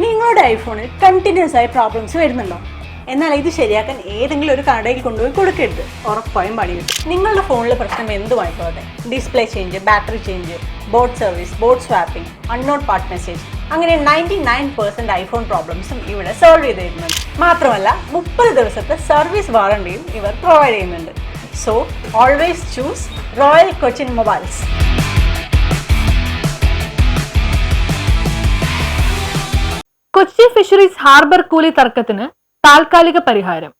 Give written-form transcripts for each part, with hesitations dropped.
നിങ്ങളുടെ ഐഫോണിൽ കണ്ടിന്യൂസ് ആയി പ്രോബ്ലംസ് വരുന്നുണ്ടോ? എന്നാൽ ഇത് ശരിയാക്കാൻ ഏതെങ്കിലും ഒരു കടയിൽ കൊണ്ടുപോയി കൊടുക്കരുത്, ഉറപ്പായും പണി കിട്ടും. നിങ്ങളുടെ ഫോണിലെ പ്രശ്നം എന്തുമായിക്കോട്ടെ, display change, battery change, board service, board swapping, unknown part message, അങ്ങനെ 99% ഐഫോൺ പ്രോബ്ലംസും ഇവിടെ സോൾവ് ചെയ്ത് തരുന്നുണ്ട്. മാത്രമല്ല 30 ദിവസത്തെ സർവീസ് വാറണ്ടിയും ഇവർ പ്രൊവൈഡ് ചെയ്യുന്നുണ്ട്. So always choose royal Cochin mobiles. Kochi fisheries harbour കൂലി തർക്കത്തിന് താൽക്കാലിക പരിഹാരം.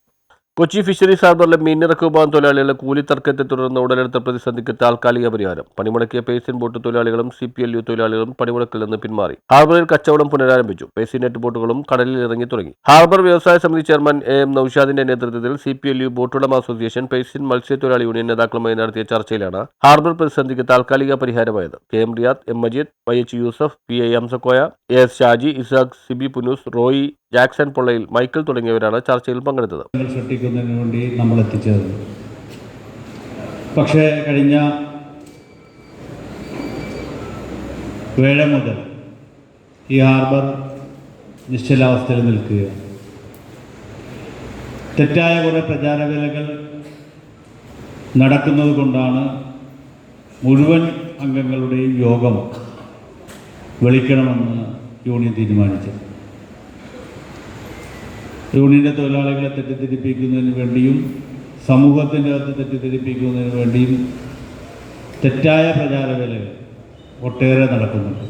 കൊച്ചി ഫിഷറീസ് ഹാർബറിലെ മീനിറക്ക് വിഭാഗം തൊഴിലാളികളുടെ കൂലി തർക്കത്തെ തുടർന്ന് ഉടലെടുത്ത പ്രതിസന്ധിക്ക് താൽക്കാലിക പരിഹാരം. പണിമുടക്കിയ പേസിൻ ബോട്ട് തൊഴിലാളികളും CPLU തൊഴിലാളികളും പണിമുടക്കിൽ നിന്ന് പിന്മാറി. ഹാർബറിൽ കച്ചവടം പുനരാരംഭിച്ചു. പേസിൻ നെറ്റ് ബോട്ടുകളും കടലിൽ ഇറങ്ങി തുടങ്ങി. ഹാർബർ വ്യവസായ സമിതി ചെയർമാൻ AM നൌഷാദിന്റെ നേതൃത്വത്തിൽ CPLU ബോട്ടുടമ അസോസിയേഷൻ, പേസിൻ മത്സ്യത്തൊഴിലാളി യൂണിയൻ നേതാക്കളുമായി നടത്തിയ ചർച്ചയിലാണ് ഹാർബർ പ്രതിസന്ധിക്ക് താൽക്കാലിക പരിഹാരമായത്. KM Riyad, M Majeed, YH Yusuf, PI Hamsakoya, AS Shaji, Isaq, Siby Punnoose, Roy, Jackson Pollayil, Michael തുടങ്ങിയവരാണ് ചർച്ചയിൽ പങ്കെടുത്തത്. സൃഷ്ടിക്കുന്നതിന് വേണ്ടി നമ്മൾ എത്തിച്ചേർന്നു. പക്ഷേ കഴിഞ്ഞ വേഴ മുതൽ ഈ ഹാർബർ നിശ്ചലാവസ്ഥയിൽ നിൽക്കുകയാണ്. തെറ്റായ കുറേ പ്രചാരവേലകൾ നടക്കുന്നത് കൊണ്ടാണ് മുഴുവൻ അംഗങ്ങളുടെയും യോഗം വിളിക്കണമെന്ന് യൂണിയൻ തീരുമാനിച്ചത്. യൂണിയൻ്റെ തൊഴിലാളികളെ തെറ്റിദ്ധരിപ്പിക്കുന്നതിന് വേണ്ടിയും സമൂഹത്തിൻ്റെ അകത്ത് തെറ്റിദ്ധരിപ്പിക്കുന്നതിന് വേണ്ടിയും തെറ്റായ പ്രചാരവേലകൾ ഒട്ടേറെ നടക്കുന്നുണ്ട്.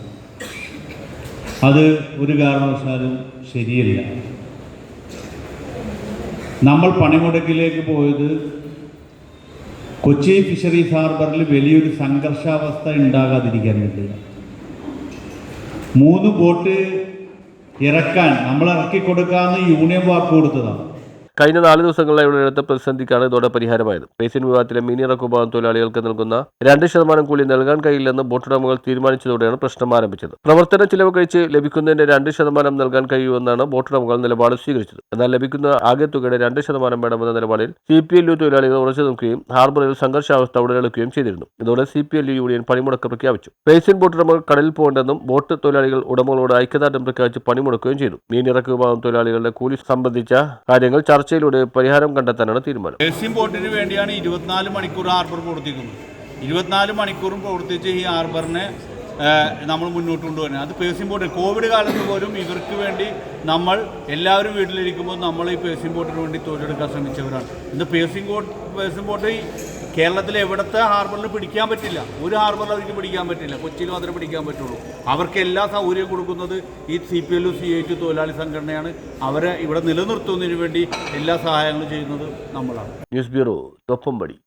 അത് ഒരു കാരണവശാലും ശരിയല്ല. നമ്മൾ പണിമുടക്കിലേക്ക് പോയത് കൊച്ചി ഫിഷറീസ് ഹാർബറിൽ വലിയൊരു സംഘർഷാവസ്ഥ ഉണ്ടാകാതിരിക്കാൻ വേണ്ടിയാണ്. 3 ബോട്ട് ഇറക്കാൻ നമ്മൾ ഇറക്കി കൊടുക്കാമെന്ന് യൂണിയൻ വാക്ക് കൊടുത്തതാണ്. കഴിഞ്ഞ 4 ദിവസങ്ങളിലായി ഉടലെടുത്ത പ്രതിസന്ധിക്കാണ് ഇതോടെ പരിഹാരമായത്. പേസിൻ വിഭാഗത്തിലെ മീനിറക്ക് വിഭാഗം തൊഴിലാളികൾക്ക് നൽകുന്ന 2% കൂലി നൽകാൻ കഴിയില്ലെന്ന് ബോട്ടുടമകൾ തീരുമാനിച്ചതോടെയാണ് പ്രശ്നം ആരംഭിച്ചത്. പ്രവർത്തന ചിലവ് കഴിച്ച് ലഭിക്കുന്നതിന്റെ 2% നൽകാൻ കഴിയുമെന്നാണ് ബോട്ടുടമകൾ നിലപാട് സ്വീകരിച്ചത്. എന്നാൽ ലഭിക്കുന്ന ആകെ തുകയുടെ 2% വേണമെന്ന നിലപാടിൽ CPLU തൊഴിലാളികൾ ഉറച്ചു നിൽക്കുകയും ഹാർബറിൽ സംഘർഷാവസ്ഥ ഉടലെടുക്കുകയും ചെയ്തിരുന്നു. ഇതോടെ CPLU യൂണിയൻ പണിമുടക്ക് പ്രഖ്യാപിച്ചു. പേസിൻ ബോട്ടുടമകൾ കടലിൽ പോകേണ്ടെന്നും ബോട്ട് തൊഴിലാളികൾ ഉടമകളോട് ഐക്യദാർഢ്യം പ്രഖ്യാപിച്ച് പണിമുടക്കുകയും ചെയ്തു. മീനിറക്ക് വിഭാഗം തൊഴിലാളികളുടെ കൂലി സംബന്ധിച്ച കാര്യങ്ങൾ ചർച്ചയിലൂടെ പരിഹാരം കണ്ടെത്താനാണ് തീരുമാനം. പേസിൻ ബോട്ടിന് വേണ്ടിയാണ് 24 മണിക്കൂർ ഹാർബർ പ്രവർത്തിക്കുന്നത്. 24 മണിക്കൂറും പ്രവർത്തിച്ച് ഈ ഹാർബറിനെ നമ്മൾ മുന്നോട്ട് കൊണ്ടുവരുന്നത്. അത് പേസിൻ ബോട്ട് കോവിഡ് കാലത്ത് പോലും ഇവർക്ക് വേണ്ടി നമ്മൾ എല്ലാവരും വീട്ടിലിരിക്കുമ്പോൾ നമ്മൾ ഈ പേസിൻ ബോട്ടിന് വേണ്ടി തൊഴിലെടുക്കാൻ ശ്രമിച്ചവരാണ്. ഇന്ന് പേസിൻ ബോട്ട് കേരളത്തിലെ എവിടത്തെ ഹാർബറിൽ പിടിക്കാൻ പറ്റില്ല. ഒരു ഹാർബറിൽ അവർക്ക് പിടിക്കാൻ പറ്റില്ല. കൊച്ചിയിൽ മാത്രമേ പിടിക്കാൻ പറ്റുള്ളൂ. അവർക്ക് എല്ലാ സൗകര്യവും കൊടുക്കുന്നത് ഈ CPLU CIT തൊഴിലാളി സംഘടനയാണ്. അവരെ ഇവിടെ നിലനിർത്തുന്നതിന് വേണ്ടി എല്ലാ സഹായങ്ങളും ചെയ്യുന്നത് നമ്മളാണ്. News bureau, Thoppumpady.